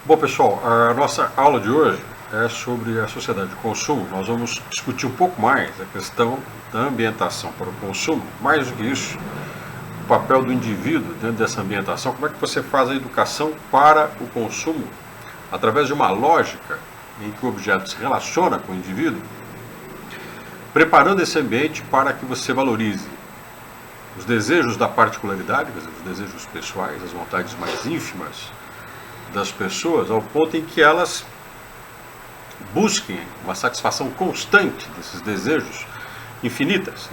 Bom, pessoal, a nossa aula de hoje é sobre a sociedade de consumo. Nós vamos discutir um pouco mais a questão da ambientação para o consumo. Mais do que isso, o papel do indivíduo dentro dessa ambientação. Como é que você faz a educação para o consumo através de uma lógica em que o objeto se relaciona com o indivíduo, preparando esse ambiente para que você valorize os desejos da particularidade, quer dizer, os desejos pessoais, as vontades mais ínfimas das pessoas, ao ponto em que elas busquem uma satisfação constante desses desejos infinitas.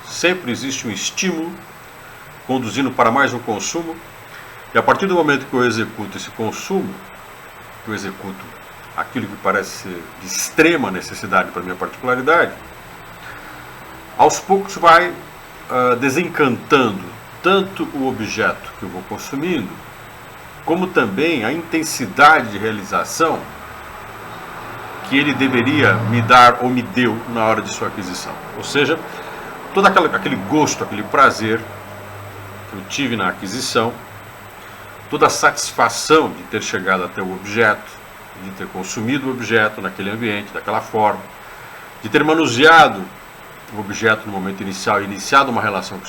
Sempre existe um estímulo conduzindo para mais um consumo, e a partir do momento que eu executo esse consumo, que eu executo aquilo que parece ser de extrema necessidade para a minha particularidade, aos poucos vai desencantando tanto o objeto que eu vou consumindo, como também a intensidade de realização que ele deveria me dar ou me deu na hora de sua aquisição. Ou seja, todo aquele gosto, aquele prazer que eu tive na aquisição, toda a satisfação de ter chegado até o objeto, de ter consumido o objeto naquele ambiente, daquela forma, de ter manuseado o objeto no momento inicial, iniciado uma relação com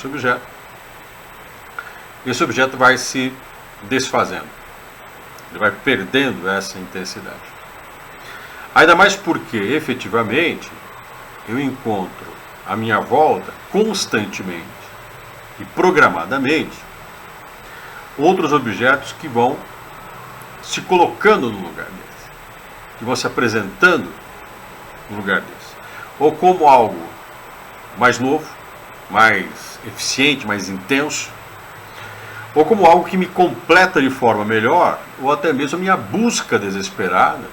esse objeto vai se desfazendo, ele vai perdendo essa intensidade. Ainda mais porque, efetivamente, eu encontro à minha volta, constantemente e programadamente, outros objetos que vão se colocando no lugar desse, que vão se apresentando no lugar desse, ou como algo mais novo, mais eficiente, mais intenso, ou como algo que me completa de forma melhor, ou até mesmo a minha busca desesperada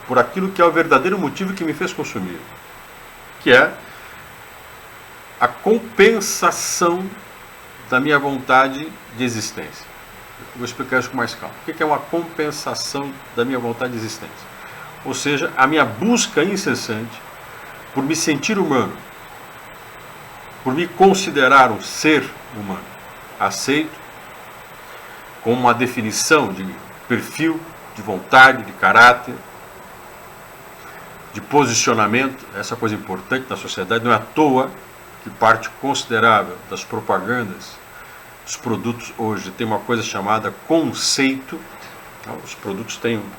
por aquilo que é o verdadeiro motivo que me fez consumir, que é a compensação da minha vontade de existência. Eu vou explicar isso com mais calma. O que é uma compensação da minha vontade de existência? Ou seja, a minha busca incessante por me sentir humano, por me considerar um ser humano, aceito, com uma definição de perfil, de vontade, de caráter, de posicionamento. Essa coisa importante na sociedade. Não é à toa que parte considerável das propagandas dos produtos hoje tem uma coisa chamada conceito. Os produtos têm um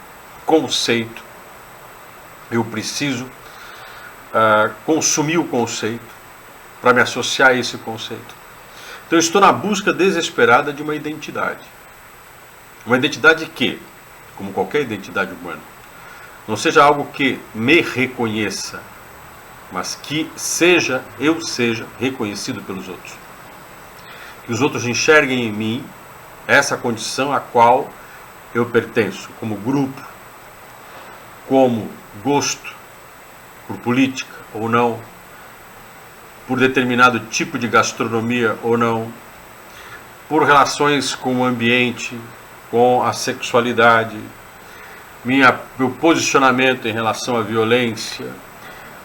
conceito. Eu preciso consumir o conceito para me associar a esse conceito. Então eu estou na busca desesperada de uma identidade. Uma identidade que, como qualquer identidade humana, não seja algo que me reconheça, mas que eu seja reconhecido pelos outros. Que os outros enxerguem em mim essa condição a qual eu pertenço, como grupo, como gosto por política ou não, por determinado tipo de gastronomia ou não, por relações com o ambiente, com a sexualidade, meu posicionamento em relação à violência,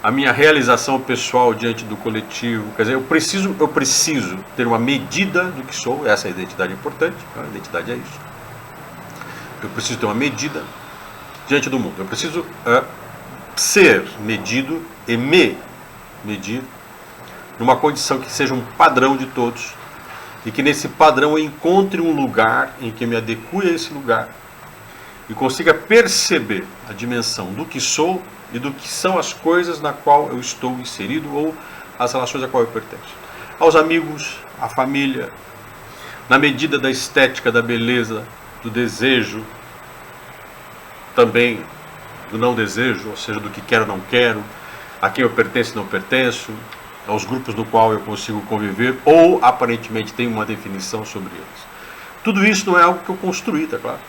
a minha realização pessoal diante do coletivo. Quer dizer, eu preciso ter uma medida do que sou. Essa é a identidade importante. A identidade é isso. Eu preciso ter uma medida diante do mundo. Eu preciso ser medido e me medir numa condição que seja um padrão de todos, e que nesse padrão eu encontre um lugar em que me adeque a esse lugar e consiga perceber a dimensão do que sou e do que são as coisas na qual eu estou inserido ou as relações a qual eu pertenço. Aos amigos, à família, na medida da estética, da beleza, do desejo, também do não desejo, ou seja, do que quero ou não quero, a quem eu pertenço e não pertenço, aos grupos no qual eu consigo conviver, ou aparentemente tenho uma definição sobre eles. Tudo isso não é algo que eu construí, tá claro?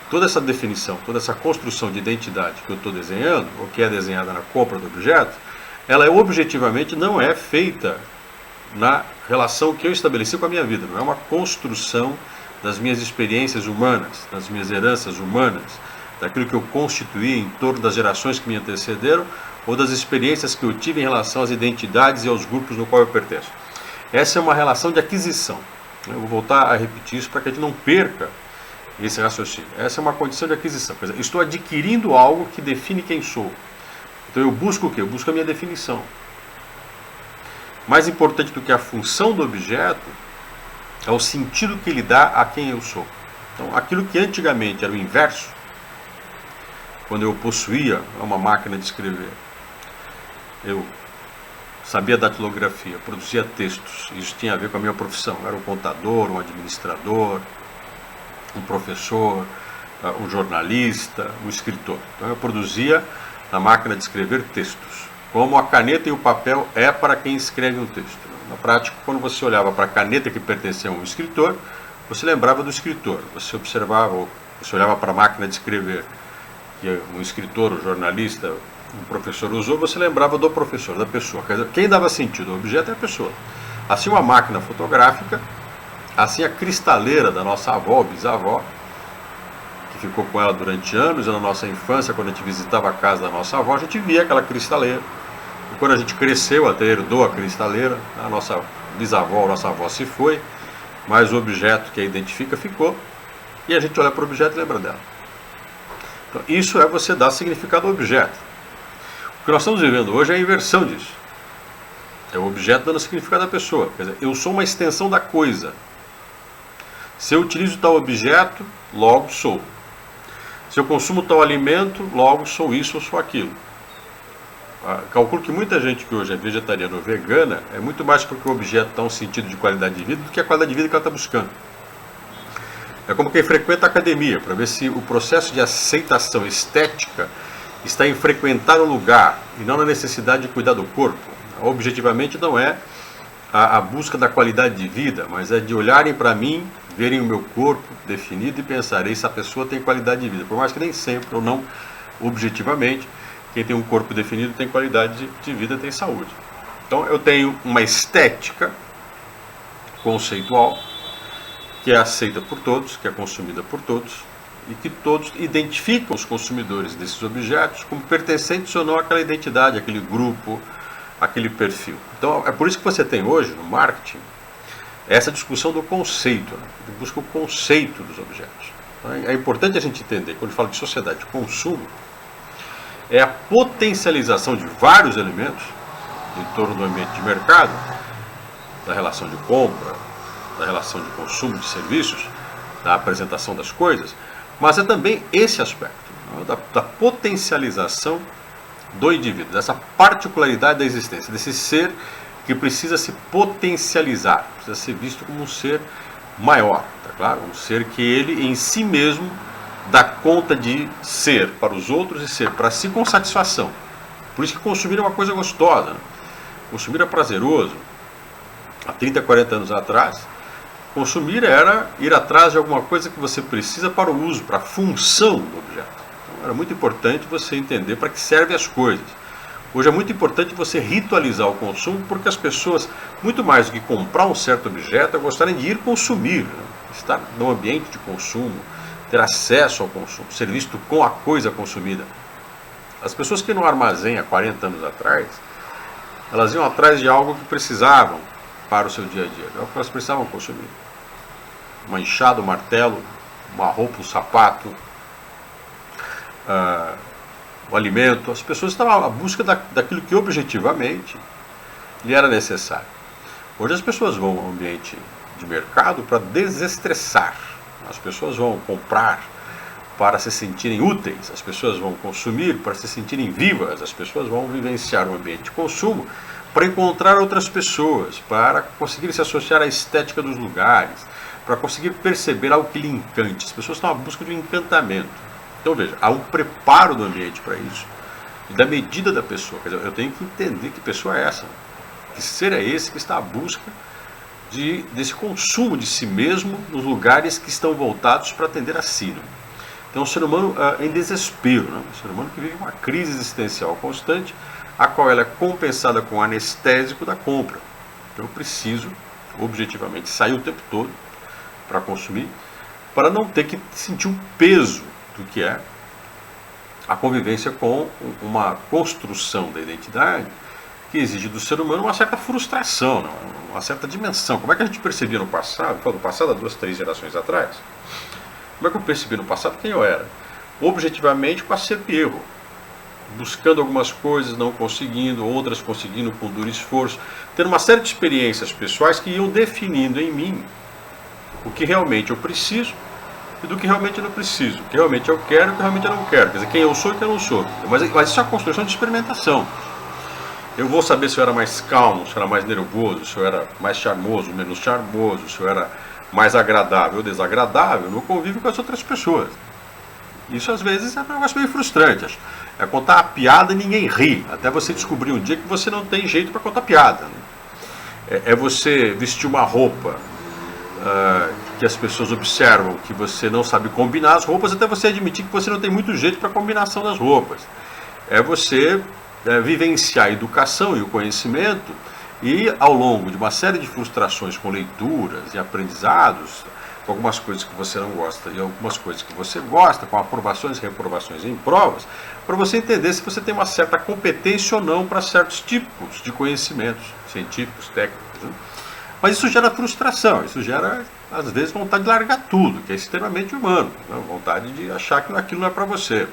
Toda essa definição, toda essa construção de identidade que eu estou desenhando, ou que é desenhada na compra do objeto, ela objetivamente não é feita na relação que eu estabeleci com a minha vida. Não é uma construção das minhas experiências humanas, das minhas heranças humanas, daquilo que eu constituí em torno das gerações que me antecederam, ou das experiências que eu tive em relação às identidades e aos grupos no qual eu pertenço. Essa é uma relação de aquisição. Eu vou voltar a repetir isso para que a gente não perca esse raciocínio. Essa é uma condição de aquisição. Quer dizer, estou adquirindo algo que define quem sou. Então eu busco o quê? Eu busco a minha definição. Mais importante do que a função do objeto é o sentido que ele dá a quem eu sou. Então, aquilo que antigamente era o inverso, quando eu possuía uma máquina de escrever, eu sabia datilografia, produzia textos, isso tinha a ver com a minha profissão. Eu era um contador, um administrador, um professor, um jornalista, um escritor. Então eu produzia na máquina de escrever textos, como a caneta e o papel é para quem escreve um texto. Na prática, quando você olhava para a caneta que pertencia a um escritor, você lembrava do escritor. Você observava, você olhava para a máquina de escrever que um escritor, um jornalista, um professor usou, você lembrava do professor, da pessoa. Quer dizer, quem dava sentido ao objeto é a pessoa. Assim uma máquina fotográfica, assim a cristaleira da nossa avó, bisavó, que ficou com ela durante anos, na nossa infância, quando a gente visitava a casa da nossa avó, a gente via aquela cristaleira. E quando a gente cresceu, até herdou a cristaleira, a nossa bisavó, a nossa avó se foi, mas o objeto que a identifica ficou, e a gente olha para o objeto e lembra dela. Então, isso é você dar significado ao objeto. O que nós estamos vivendo hoje é a inversão disso. É o objeto dando significado à pessoa. Quer dizer, eu sou uma extensão da coisa. Se eu utilizo tal objeto, logo sou. Se eu consumo tal alimento, logo sou isso ou sou aquilo. Calculo que muita gente que hoje é vegetariana ou vegana é muito mais porque o objeto dá um sentido de qualidade de vida do que a qualidade de vida que ela está buscando. É como quem frequenta a academia, para ver se o processo de aceitação estética está em frequentar o lugar e não na necessidade de cuidar do corpo. Objetivamente não é a busca da qualidade de vida, mas é de olharem para mim, verem o meu corpo definido e pensarem, essa pessoa tem qualidade de vida. Por mais que nem sempre, ou não objetivamente, quem tem um corpo definido tem qualidade de vida, tem saúde. Então eu tenho uma estética conceitual que é aceita por todos, que é consumida por todos, e que todos identificam os consumidores desses objetos como pertencentes ou não àquela identidade, àquele grupo, àquele perfil. Então é por isso que você tem hoje no marketing essa discussão do conceito, né? Busca o conceito dos objetos. Então, é importante a gente entender, quando fala de sociedade de consumo, é a potencialização de vários elementos em torno do ambiente de mercado, da relação de compra, da relação de consumo de serviços, da apresentação das coisas, mas é também esse aspecto, né, da potencialização do indivíduo, dessa particularidade da existência, desse ser que precisa se potencializar, precisa ser visto como um ser maior, tá claro? Um ser que ele em si mesmo dá conta de ser para os outros e ser para si com satisfação. Por isso que consumir é uma coisa gostosa, né? Consumir é prazeroso. Há 30, 40 anos atrás, consumir era ir atrás de alguma coisa que você precisa para o uso, para a função do objeto. Então, era muito importante você entender para que servem as coisas. Hoje é muito importante você ritualizar o consumo, porque as pessoas, muito mais do que comprar um certo objeto, gostarem de ir consumir, né? Estar no ambiente de consumo, ter acesso ao consumo, ser visto com a coisa consumida. As pessoas que não armazenham há 40 anos atrás, elas iam atrás de algo que precisavam para o seu dia a dia, é o que elas precisavam consumir. Uma enxada, um martelo, uma roupa, um sapato, o alimento. As pessoas estavam à busca daquilo que objetivamente lhe era necessário. Hoje as pessoas vão ao ambiente de mercado para desestressar. As pessoas vão comprar para se sentirem úteis, as pessoas vão consumir para se sentirem vivas, as pessoas vão vivenciar um ambiente de consumo para encontrar outras pessoas, para conseguir se associar à estética dos lugares, para conseguir perceber algo que lhe encante. As pessoas estão à busca de um encantamento. Então veja, há um preparo do ambiente para isso, e da medida da pessoa. Quer dizer, eu tenho que entender que pessoa é essa, que ser é esse que está à busca desse consumo de si mesmo nos lugares que estão voltados para atender a si. Né? Então, um ser humano em desespero, né? Um ser humano que vive uma crise existencial constante, a qual ela é compensada com o anestésico da compra. Então, eu preciso, objetivamente, sair o tempo todo para consumir, para não ter que sentir o peso do que é a convivência com uma construção da identidade que exige do ser humano uma certa frustração, uma certa dimensão. Como é que a gente percebia no passado, há 2, 3 gerações atrás, Como é que eu percebi no passado quem eu era? Objetivamente, com acerto e erro. Buscando algumas coisas, não conseguindo, outras conseguindo com duro esforço, tendo uma série de experiências pessoais que iam definindo em mim o que realmente eu preciso e do que realmente eu não preciso, o que realmente eu quero e o que realmente eu não quero, quer dizer, quem eu sou e quem eu não sou. Mas isso é uma construção de experimentação. Eu vou saber se eu era mais calmo, se eu era mais nervoso, se eu era mais charmoso, menos charmoso, se eu era mais agradável ou desagradável no convívio com as outras pessoas. Isso às vezes é um negócio meio frustrante. É contar a piada e ninguém ri, até você descobrir um dia que você não tem jeito para contar piada. Né? É você vestir uma roupa que as pessoas observam que você não sabe combinar as roupas, até você admitir que você não tem muito jeito para a combinação das roupas. É você vivenciar a educação e o conhecimento e, ao longo de uma série de frustrações com leituras e aprendizados, com algumas coisas que você não gosta e algumas coisas que você gosta, com aprovações e reprovações em provas, para você entender se você tem uma certa competência ou não para certos tipos de conhecimentos científicos, técnicos. Né? Mas isso gera frustração, isso gera, às vezes, vontade de largar tudo, que é extremamente humano, né? Vontade de achar que aquilo não é para você.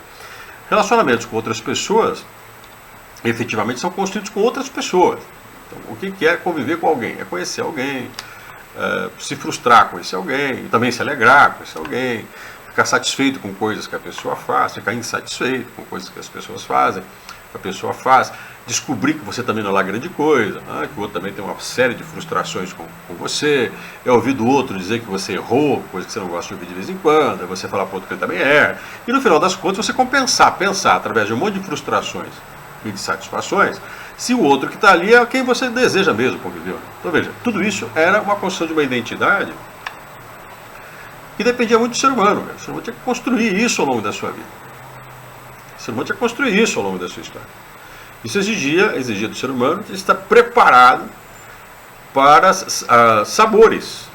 Relacionamentos com outras pessoas, efetivamente, são construídos com outras pessoas. Então, o que é conviver com alguém? É conhecer alguém, se frustrar com esse alguém, também se alegrar com esse alguém, ficar satisfeito com coisas que a pessoa faz, ficar insatisfeito com coisas que as pessoas fazem, que a pessoa faz, descobrir que você também não é lá grande coisa, né? Que o outro também tem uma série de frustrações com você, é ouvir do outro dizer que você errou, coisa que você não gosta de ouvir de vez em quando, é você falar para o outro que ele também erra, e no final das contas você pensar através de um monte de frustrações e de satisfações, se o outro que está ali é quem você deseja mesmo conviver. Então veja, tudo isso era uma construção de uma identidade que dependia muito do ser humano. O ser humano tinha que construir isso ao longo da sua vida. O ser humano tinha que construir isso ao longo da sua história. Isso exigia do ser humano estar preparado para sabores,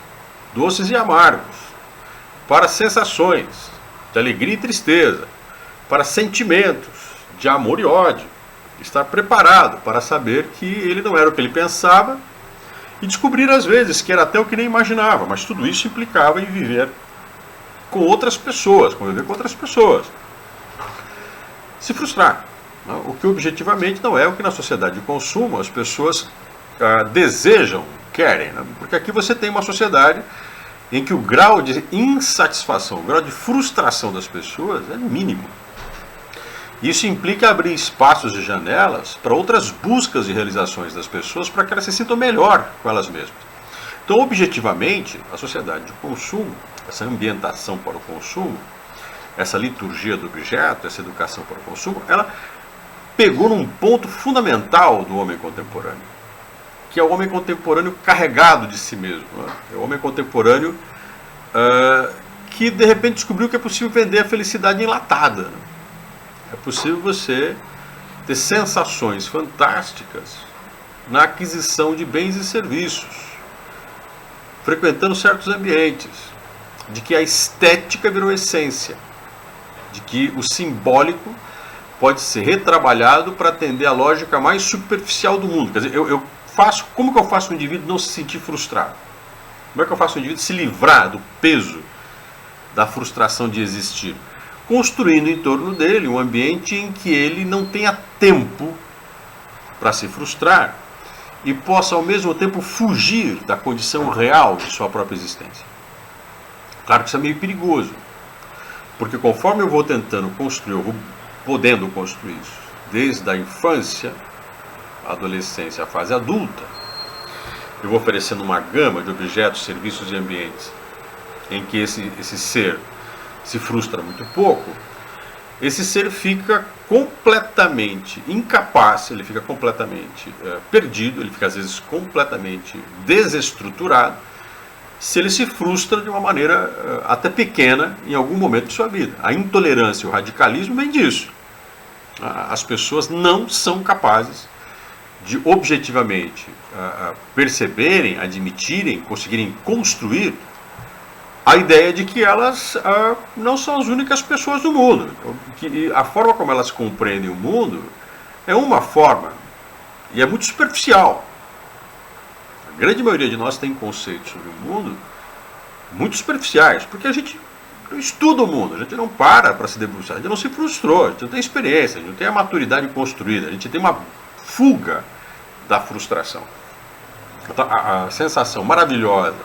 doces e amargos, para sensações de alegria e tristeza, para sentimentos de amor e ódio. Estar preparado para saber que ele não era o que ele pensava e descobrir às vezes que era até o que nem imaginava, mas tudo isso implicava em viver com outras pessoas, conviver com outras pessoas. Se frustrar, né? O que objetivamente não é o que na sociedade de consumo as pessoas desejam, querem, né? Porque aqui você tem uma sociedade em que o grau de insatisfação, o grau de frustração das pessoas é mínimo. Isso implica abrir espaços e janelas para outras buscas e realizações das pessoas para que elas se sintam melhor com elas mesmas. Então, objetivamente, a sociedade de consumo, essa ambientação para o consumo, essa liturgia do objeto, essa educação para o consumo, ela pegou num ponto fundamental do homem contemporâneo, que é o homem contemporâneo carregado de si mesmo. Né? É o homem contemporâneo que, de repente, descobriu que é possível vender a felicidade enlatada. Né? É possível você ter sensações fantásticas na aquisição de bens e serviços, frequentando certos ambientes, de que a estética virou essência, de que o simbólico pode ser retrabalhado para atender a lógica mais superficial do mundo. Quer dizer, como que eu faço o indivíduo não se sentir frustrado? Como é que eu faço o indivíduo se livrar do peso da frustração de existir? Construindo em torno dele um ambiente em que ele não tenha tempo para se frustrar e possa ao mesmo tempo fugir da condição real de sua própria existência. Claro que isso é meio perigoso, porque conforme eu vou tentando construir, eu vou podendo construir isso, desde a infância, a adolescência, a fase adulta, eu vou oferecendo uma gama de objetos, serviços e ambientes em que esse ser se frustra muito pouco, esse ser fica completamente incapaz, ele fica completamente perdido, ele fica às vezes completamente desestruturado, se ele se frustra de uma maneira até pequena em algum momento de sua vida. A intolerância e o radicalismo vem disso. As pessoas não são capazes de objetivamente perceberem, admitirem, conseguirem construir a ideia de que elas não são as únicas pessoas do mundo. Que a forma como elas compreendem o mundo é uma forma, e é muito superficial. A grande maioria de nós tem conceitos sobre o mundo muito superficiais, porque a gente não estuda o mundo, a gente não para se debruçar, a gente não se frustrou, a gente não tem experiência, a gente não tem a maturidade construída, a gente tem uma fuga da frustração. Então, a sensação maravilhosa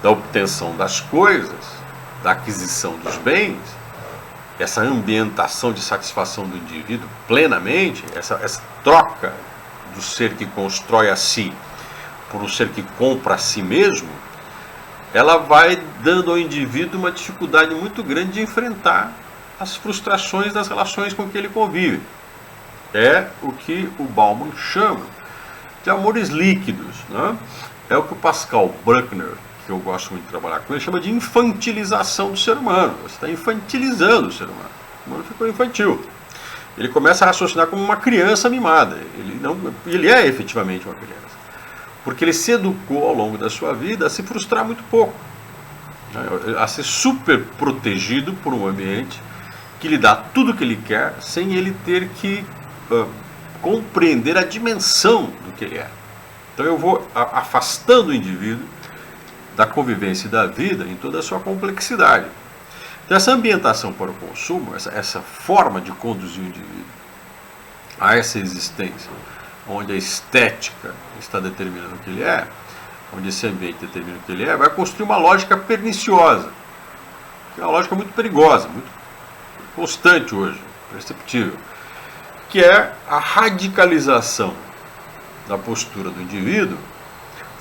da obtenção das coisas, da aquisição dos bens, essa ambientação de satisfação do indivíduo plenamente, essa troca do ser que constrói a si por um ser que compra a si mesmo, ela vai dando ao indivíduo uma dificuldade muito grande de enfrentar as frustrações das relações com que ele convive. É o que o Bauman chama de amores líquidos, né? É o que o Pascal Bruckner, que eu gosto muito de trabalhar com ele, chama de infantilização do ser humano. Você está infantilizando o ser humano. O humano ficou infantil. Ele começa a raciocinar como uma criança mimada. Ele é efetivamente uma criança. Porque ele se educou ao longo da sua vida a se frustrar muito pouco, a ser super protegido por um ambiente que lhe dá tudo o que ele quer, sem ele ter que compreender a dimensão do que ele é. Então eu vou afastando o indivíduo da convivência e da vida em toda a sua complexidade. Então essa ambientação para o consumo, essa forma de conduzir o indivíduo a essa existência, onde a estética está determinando o que ele é, onde esse ambiente determina o que ele é, vai construir uma lógica perniciosa, que é uma lógica muito perigosa, muito constante hoje, perceptível, que é a radicalização da postura do indivíduo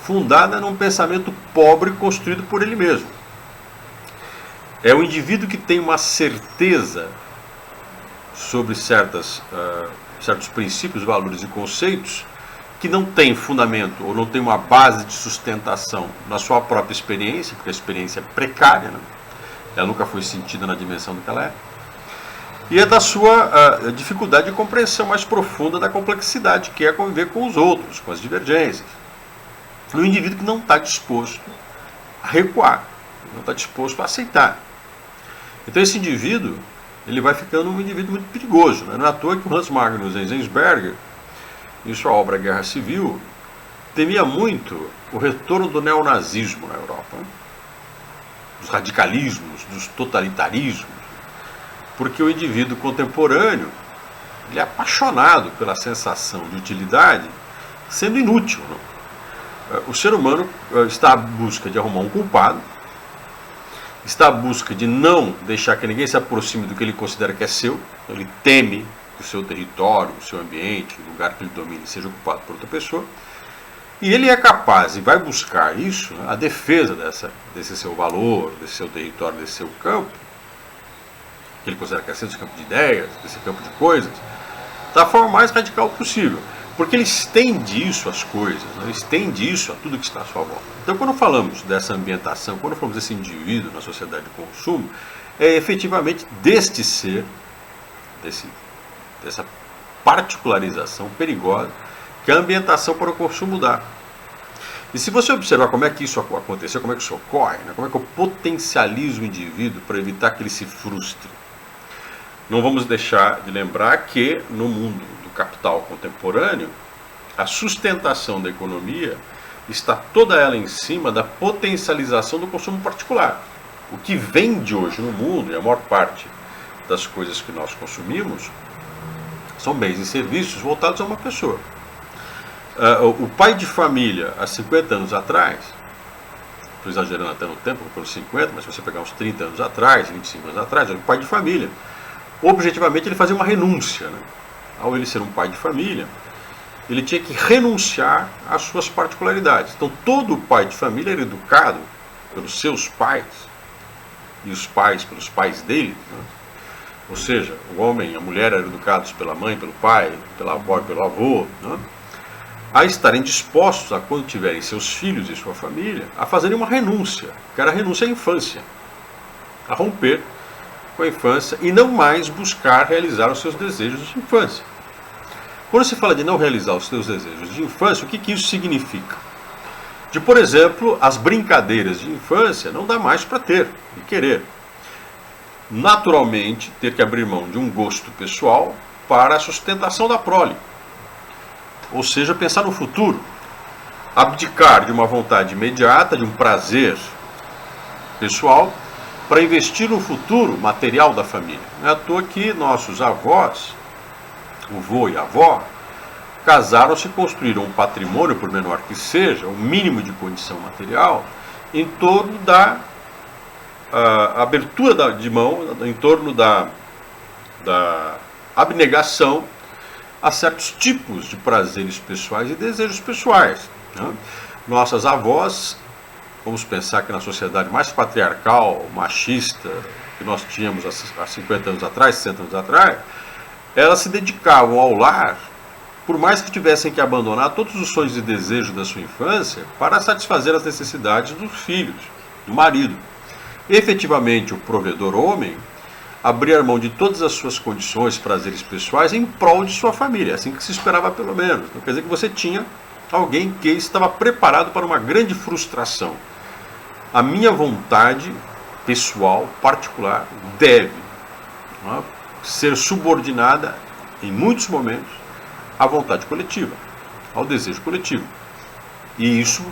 fundada num pensamento pobre construído por ele mesmo. É o indivíduo que tem uma certeza sobre certos princípios, valores e conceitos que não tem fundamento ou não tem uma base de sustentação na sua própria experiência, porque a experiência é precária, né? Ela nunca foi sentida na dimensão do que ela é, e é da sua dificuldade de compreensão mais profunda da complexidade que é conviver com os outros, com as divergências. Um indivíduo que não está disposto a recuar, não está disposto a aceitar. Então esse indivíduo, ele vai ficando um indivíduo muito perigoso, né? Não é à toa que o Hans Magnus Enzensberger, em sua obra Guerra Civil, temia muito o retorno do neonazismo na Europa, né? Dos radicalismos, dos totalitarismos, porque o indivíduo contemporâneo ele é apaixonado pela sensação de utilidade sendo inútil, né? O ser humano está à busca de arrumar um culpado, está à busca de não deixar que ninguém se aproxime do que ele considera que é seu. Ele teme que o seu território, o seu ambiente, o lugar que ele domine seja ocupado por outra pessoa. E ele é capaz e vai buscar isso, né, a defesa desse seu valor, desse seu território, desse seu campo, que ele considera que é seu campo de ideias, desse campo de coisas, da forma mais radical possível. Porque ele estende isso às coisas, né? Ele estende isso a tudo que está à sua volta. Então, quando falamos dessa ambientação, quando falamos desse indivíduo na sociedade de consumo, é efetivamente deste ser, dessa particularização perigosa que a ambientação para o consumo dá. E se você observar como é que isso aconteceu, como é que isso ocorre, né? Como é que eu potencializo o indivíduo para evitar que ele se frustre, não vamos deixar de lembrar que no mundo capital contemporâneo, a sustentação da economia está toda ela em cima da potencialização do consumo particular. O que vende hoje no mundo, e a maior parte das coisas que nós consumimos, são bens e serviços voltados a uma pessoa. O pai de família, há 50 anos atrás, estou exagerando até no tempo, pelos 50, mas se você pegar uns 30 anos atrás, 25 anos atrás, o pai de família, objetivamente ele fazia uma renúncia, né? Ao ele ser um pai de família, ele tinha que renunciar às suas particularidades. Então todo pai de família era educado pelos seus pais, e os pais pelos pais dele, né? Ou seja, o homem e a mulher eram educados pela mãe, pelo pai, pela avó e pelo avô, né? A estarem dispostos a, quando tiverem seus filhos e sua família, a fazerem uma renúncia, que era a renúncia à infância, a romper com a infância e não mais buscar realizar os seus desejos de infância. Quando se fala de não realizar os seus desejos de infância, o que isso significa? De, por exemplo, as brincadeiras de infância não dá mais para ter e querer. Naturalmente, ter que abrir mão de um gosto pessoal para a sustentação da prole. Ou seja, pensar no futuro. Abdicar de uma vontade imediata, de um prazer pessoal, para investir no futuro material da família. Não é à toa que nossos avós, o vô e a avó, casaram-se e construíram um patrimônio, por menor que seja, o mínimo de condição material, em torno da abertura de mão, em torno da abnegação a certos tipos de prazeres pessoais e desejos pessoais. Né? Nossas avós, vamos pensar que na sociedade mais patriarcal, machista, que nós tínhamos há 50 anos atrás, 60 anos atrás, elas se dedicavam ao lar, por mais que tivessem que abandonar todos os sonhos e desejos da sua infância, para satisfazer as necessidades dos filhos, do marido. Efetivamente, o provedor homem abrir mão de todas as suas condições, prazeres pessoais, em prol de sua família, assim que se esperava pelo menos. Então, quer dizer que você tinha alguém que estava preparado para uma grande frustração. A minha vontade pessoal, particular, deve ser subordinada, em muitos momentos, à vontade coletiva, ao desejo coletivo. E isso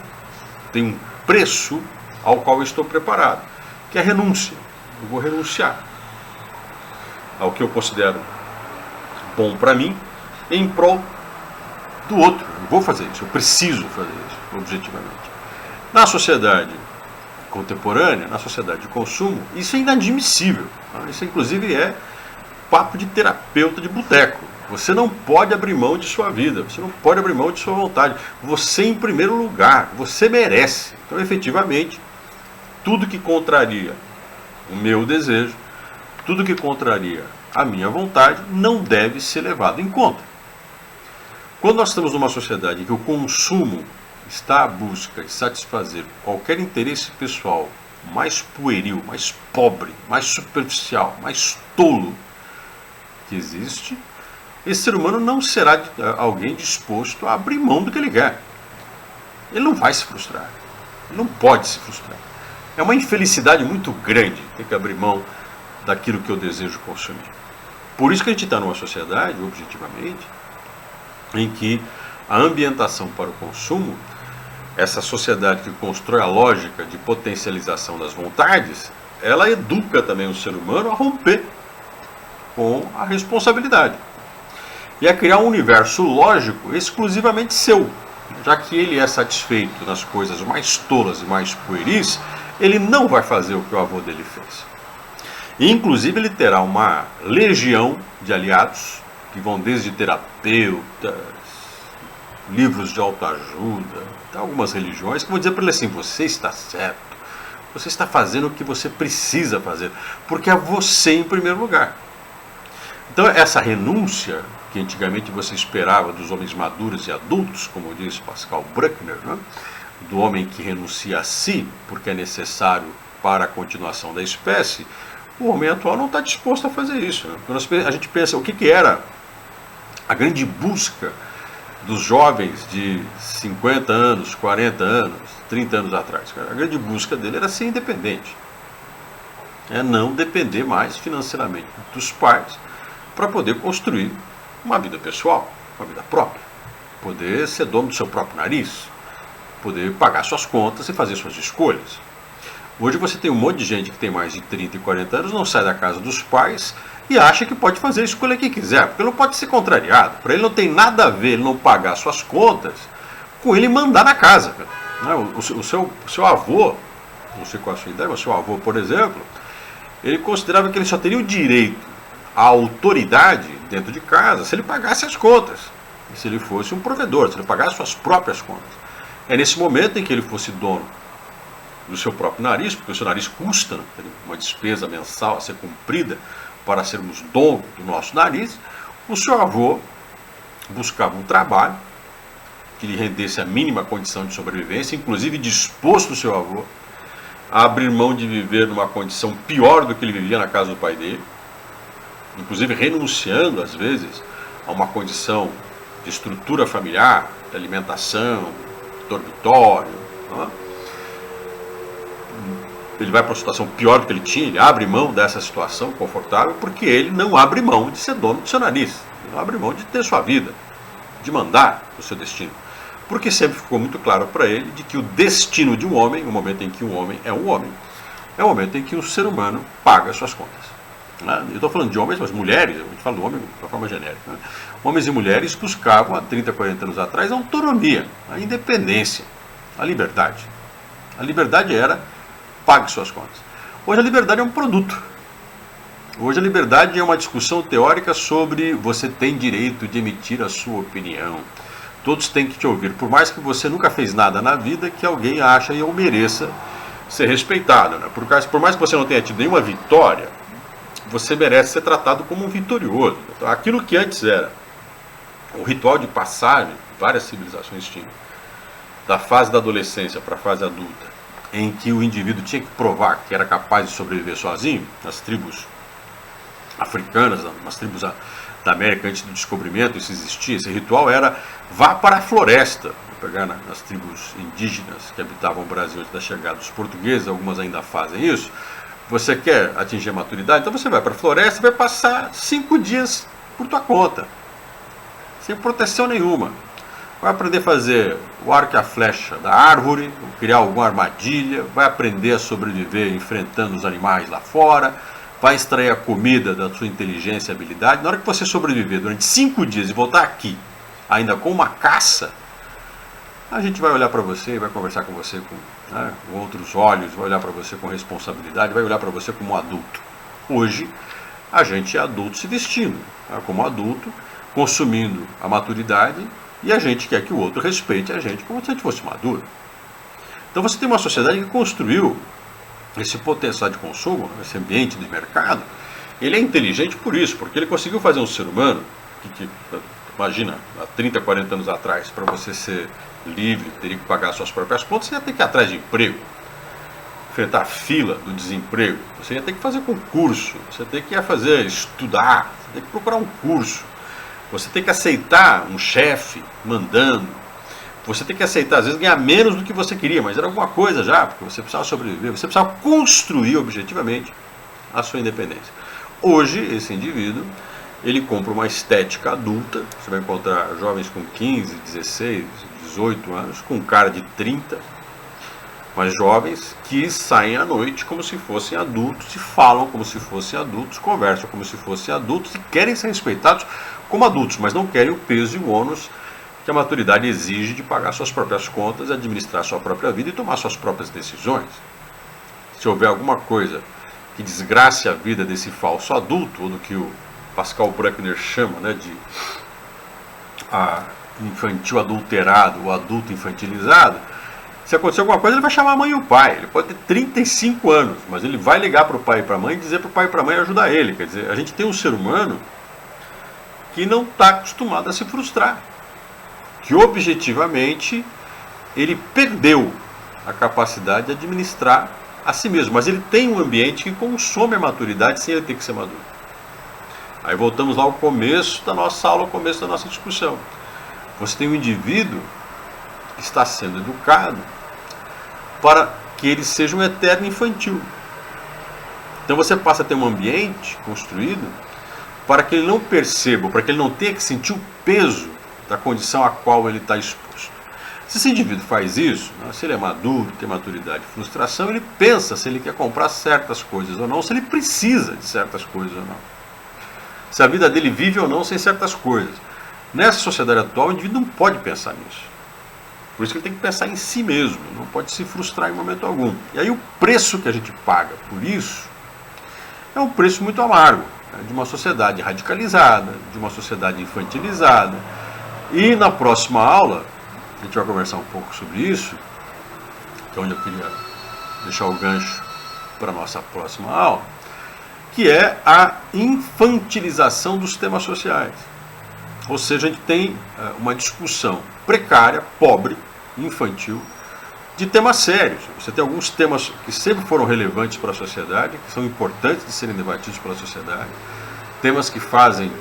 tem um preço ao qual eu estou preparado, que é a renúncia. Eu vou renunciar ao que eu considero bom para mim, em prol do outro. Eu vou fazer isso, eu preciso fazer isso, objetivamente. Na sociedade contemporânea, na sociedade de consumo, isso é inadmissível. Isso, inclusive, é papo de terapeuta de boteco. Você não pode abrir mão de sua vida, você não pode abrir mão de sua vontade. Você em primeiro lugar, você merece. Então, efetivamente, tudo que contraria o meu desejo, tudo que contraria a minha vontade, não deve ser levado em conta. Quando nós estamos numa sociedade em que o consumo está à busca de satisfazer qualquer interesse pessoal mais pueril, mais pobre, mais superficial, mais tolo que existe, esse ser humano não será alguém disposto a abrir mão do que ele quer. Ele não vai se frustrar. Ele não pode se frustrar. É uma infelicidade muito grande ter que abrir mão daquilo que eu desejo consumir. Por isso que a gente está numa sociedade, objetivamente, em que a ambientação para o consumo, essa sociedade que constrói a lógica de potencialização das vontades, ela educa também o ser humano a romper com a responsabilidade e a criar um universo lógico exclusivamente seu. Já que ele é satisfeito nas coisas mais tolas e mais pueris, ele não vai fazer o que o avô dele fez. E, inclusive, ele terá uma legião de aliados, que vão desde terapeutas, livros de autoajuda, algumas religiões, que vão dizer para ele assim: você está certo, você está fazendo o que você precisa fazer, porque é você em primeiro lugar. Então, essa renúncia que antigamente você esperava dos homens maduros e adultos, como diz Pascal Bruckner, né? Do homem que renuncia a si, porque é necessário para a continuação da espécie, o homem atual não está disposto a fazer isso. Né? Quando a gente pensa o que era a grande busca dos jovens de 50 anos, 40 anos, 30 anos atrás. A grande busca dele era ser independente. É não depender mais financeiramente dos pais para poder construir uma vida pessoal, uma vida própria. Poder ser dono do seu próprio nariz, poder pagar suas contas e fazer suas escolhas. Hoje você tem um monte de gente que tem mais de 30 e 40 anos, não sai da casa dos pais e acha que pode fazer a escolha que quiser, porque ele não pode ser contrariado. Para ele não tem nada a ver ele não pagar suas contas com ele mandar na casa. O seu avô, não sei qual a sua ideia, mas o seu avô, por exemplo, ele considerava que ele só teria o direito à autoridade dentro de casa se ele pagasse as contas, se ele fosse um provedor, se ele pagasse suas próprias contas. É nesse momento em que ele fosse dono do seu próprio nariz, porque o seu nariz custa, né, uma despesa mensal a ser cumprida para sermos dono do nosso nariz, o seu avô buscava um trabalho que lhe rendesse a mínima condição de sobrevivência, inclusive disposto o seu avô a abrir mão de viver numa condição pior do que ele vivia na casa do pai dele, inclusive renunciando, às vezes, a uma condição de estrutura familiar, de alimentação, dormitório. Não é? Ele vai para uma situação pior do que ele tinha, ele abre mão dessa situação confortável porque ele não abre mão de ser dono do seu nariz, ele não abre mão de ter sua vida, de mandar o seu destino. Porque sempre ficou muito claro para ele de que o destino de um homem, no momento em que um homem é um homem, é o momento em que o ser humano paga suas contas. Eu estou falando de homens, mas mulheres, a gente fala do homem de uma forma genérica. Homens e mulheres buscavam há 30, 40 anos atrás a autonomia, a independência, a liberdade. A liberdade era pague suas contas. Hoje a liberdade é um produto. Hoje a liberdade é uma discussão teórica sobre você tem direito de emitir a sua opinião. Todos têm que te ouvir, por mais que você nunca fez nada na vida que alguém acha e ou mereça ser respeitado. Né? Por mais que você não tenha tido nenhuma vitória, você merece ser tratado como um vitorioso. Então, aquilo que antes era o ritual de passagem, várias civilizações tinham, da fase da adolescência para a fase adulta, em que o indivíduo tinha que provar que era capaz de sobreviver sozinho, nas tribos africanas, nas tribos da América antes do descobrimento, isso existia. Esse ritual era vá para a floresta. Vou pegar nas tribos indígenas que habitavam o Brasil antes da chegada dos portugueses, algumas ainda fazem isso. Você quer atingir a maturidade? Então você vai para a floresta e vai passar 5 dias por tua conta, sem proteção nenhuma. Vai aprender a fazer o arco e a flecha da árvore, criar alguma armadilha, vai aprender a sobreviver enfrentando os animais lá fora, vai extrair a comida da sua inteligência e habilidade. Na hora que você sobreviver durante 5 dias e voltar aqui, ainda com uma caça, a gente vai olhar para você e vai conversar com você com outros olhos, vai olhar para você com responsabilidade, vai olhar para você como um adulto. Hoje, a gente é adulto se vestindo como adulto, consumindo a maturidade, e a gente quer que o outro respeite a gente como se a gente fosse maduro. Então você tem uma sociedade que construiu esse potencial de consumo, esse ambiente de mercado. Ele é inteligente por isso, porque ele conseguiu fazer um ser humano que imagina, há 30, 40 anos atrás, para você ser livre, teria que pagar suas próprias contas, você ia ter que ir atrás de emprego, enfrentar a fila do desemprego, você ia ter que fazer concurso, você ia ter que estudar, você ia ter que procurar um curso, você tem que aceitar um chefe mandando, você tem que aceitar, às vezes, ganhar menos do que você queria, mas era alguma coisa já, porque você precisava sobreviver, você precisava construir objetivamente a sua independência. Hoje, esse indivíduo, ele compra uma estética adulta, você vai encontrar jovens com 15, 16, 18 anos, com cara de 30, mas jovens que saem à noite como se fossem adultos, e falam como se fossem adultos, conversam como se fossem adultos e querem ser respeitados como adultos, mas não querem o peso e o ônus que a maturidade exige de pagar suas próprias contas, administrar sua própria vida e tomar suas próprias decisões. Se houver alguma coisa que desgrace a vida desse falso adulto, ou do que o Pascal Bruckner chama de infantil adulterado, ou adulto infantilizado, se acontecer alguma coisa, ele vai chamar a mãe e o pai. Ele pode ter 35 anos, mas ele vai ligar para o pai e para a mãe e dizer para o pai e para a mãe ajudar ele. Quer dizer, a gente tem um ser humano que não está acostumado a se frustrar, que objetivamente ele perdeu a capacidade de administrar a si mesmo, mas ele tem um ambiente que consome a maturidade sem ele ter que ser maduro. Aí voltamos lá ao começo da nossa aula, ao começo da nossa discussão. Você tem um indivíduo que está sendo educado para que ele seja um eterno infantil. Então você passa a ter um ambiente construído para que ele não perceba, para que ele não tenha que sentir o peso da condição a qual ele está exposto. Se esse indivíduo faz isso, se ele é maduro, tem maturidade e frustração, ele pensa se ele quer comprar certas coisas ou não, se ele precisa de certas coisas ou não. Se a vida dele vive ou não sem certas coisas. Nessa sociedade atual, o indivíduo não pode pensar nisso. Por isso que ele tem que pensar em si mesmo, não pode se frustrar em momento algum. E aí o preço que a gente paga por isso é um preço muito amargo, de uma sociedade radicalizada, de uma sociedade infantilizada. E na próxima aula, a gente vai conversar um pouco sobre isso, que é onde eu queria deixar o gancho para a nossa próxima aula, que é a infantilização dos temas sociais. Ou seja, a gente tem uma discussão precária, pobre, infantil, de temas sérios. Você tem alguns temas que sempre foram relevantes para a sociedade, que são importantes de serem debatidos pela sociedade, temas que fazem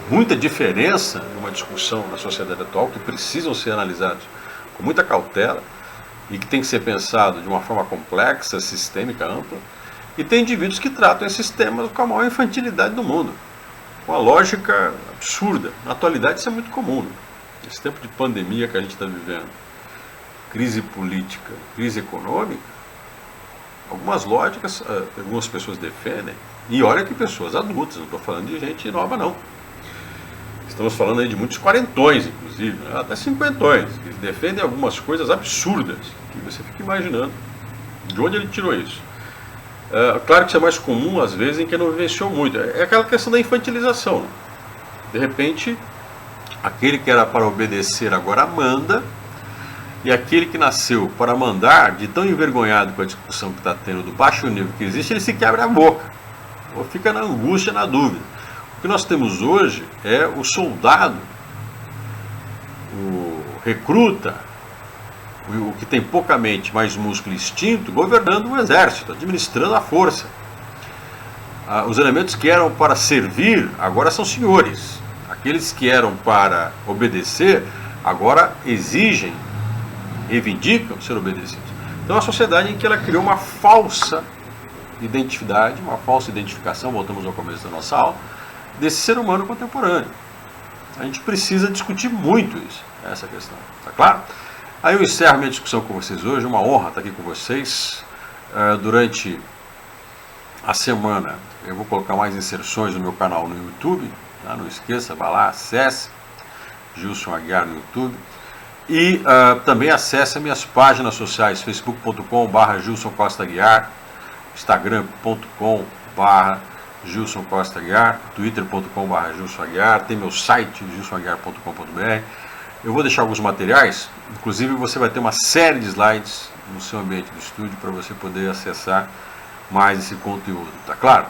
muita diferença numa discussão na sociedade atual, que precisam ser analisados com muita cautela e que tem que ser pensado de uma forma complexa, sistêmica, ampla. E tem indivíduos que tratam esses temas com a maior infantilidade do mundo, com a lógica absurda. Na atualidade isso é muito comum. Esse tempo de pandemia que a gente está vivendo, crise política, crise econômica, algumas lógicas, algumas pessoas defendem, e olha que pessoas adultas, não estou falando de gente nova não. Estamos falando aí de muitos quarentões, inclusive, né? Até cinquentões, que defendem algumas coisas absurdas, que você fica imaginando de onde ele tirou isso. Claro que isso é mais comum, às vezes, em quem não vivenciou muito. É aquela questão da infantilização. Né? De repente, aquele que era para obedecer agora manda, e aquele que nasceu para mandar, de tão envergonhado com a discussão que está tendo do baixo nível que existe, ele se quebra a boca, ou fica na angústia, na dúvida. O que nós temos hoje é o soldado, o recruta, o que tem pouca mente, mais músculo e instinto, governando o exército, administrando a força. Os elementos que eram para servir, agora são senhores. Aqueles que eram para obedecer, agora exigem, reivindicam ser obedecidos. Então, é uma sociedade em que ela criou uma falsa identidade, uma falsa identificação, voltamos ao começo da nossa aula, desse ser humano contemporâneo. A gente precisa discutir muito isso, essa questão, tá claro? Aí eu encerro minha discussão com vocês hoje, uma honra estar aqui com vocês. Durante a semana eu vou colocar mais inserções no meu canal no YouTube, tá? Não esqueça, vá lá, acesse Gilson Aguiar no YouTube. E também acesse minhas páginas sociais, facebook.com/, Gilson Costa Aguiar, instagram.com/, Gilson Costa Aguiar, twitter.com/, Gilson Aguiar, tem meu site, gilsonaguiar.com.br. Eu vou deixar alguns materiais, inclusive você vai ter uma série de slides no seu ambiente do estúdio para você poder acessar mais esse conteúdo, tá claro?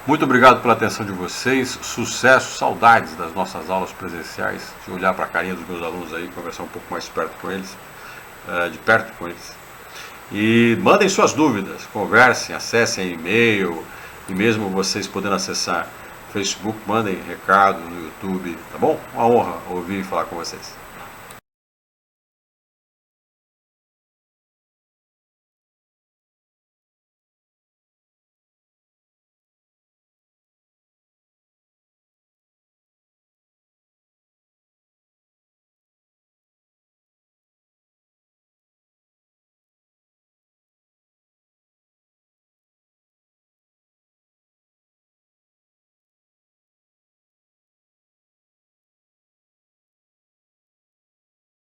Muito obrigado pela atenção de vocês, sucesso, saudades das nossas aulas presenciais, de olhar para a carinha dos meus alunos aí, conversar um pouco mais perto com eles, de perto com eles. E mandem suas dúvidas, conversem, acessem e-mail, e mesmo vocês podendo acessar Facebook, mandem recado no YouTube, tá bom? Uma honra ouvir e falar com vocês.